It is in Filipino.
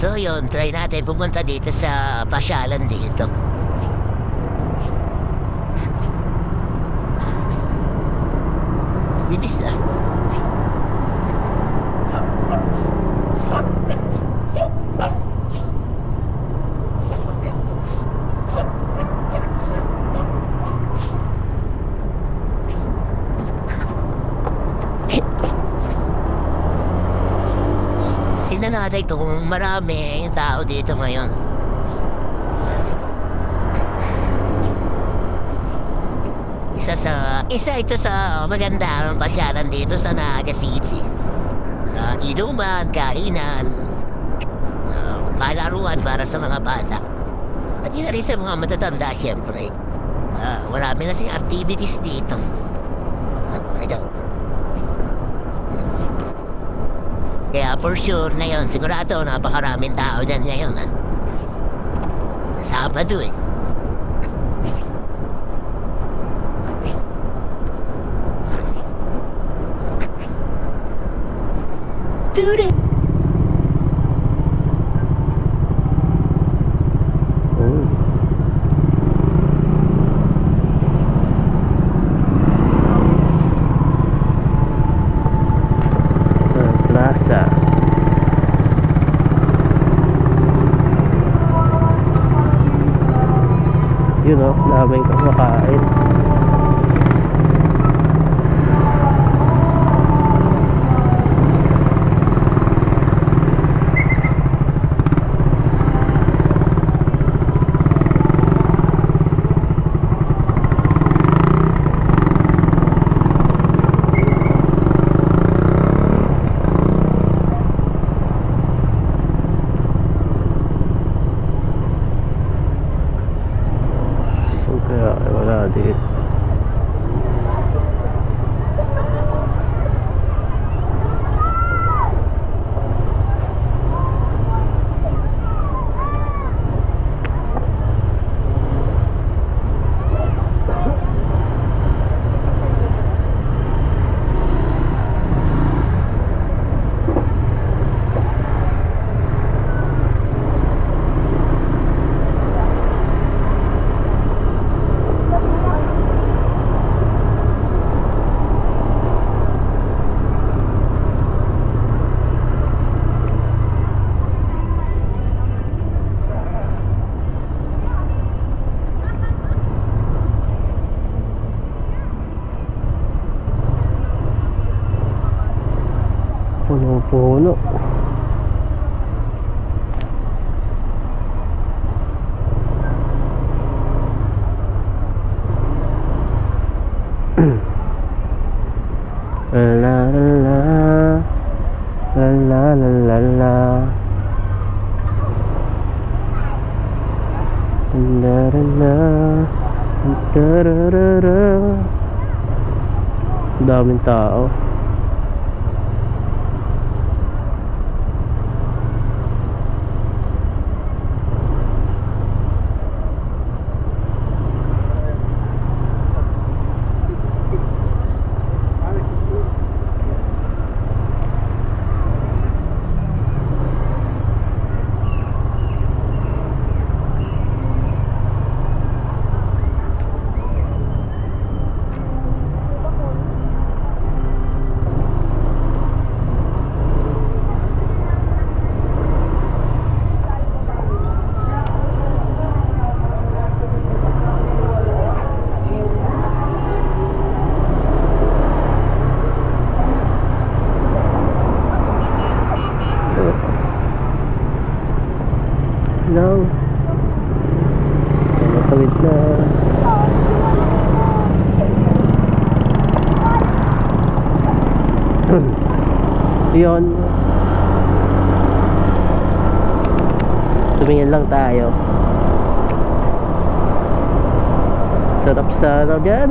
So yun, try natin pumunta dito sa pasyalan dito. Bilis ah. Tingnan natin kung marami yung tao dito ngayon. Isa ito sa magandang pasyalan dito sa Naga City. Inuman, kainan, malaruan para sa mga bata. At yun na rin sa mga matatanda, siyempre. Marami na sing activities dito. Kaya for sure na yun, sigurado napakaraming tao dyan ngayon. Sabado eh. Dude. Plaza. Yun o, daming kumakain. Kaya wala dito. Puno-puno. La la la la la la la la la la la. Daming tao. No. Matawid na. Yun. Tumingin lang tayo. Sarap sana dyan.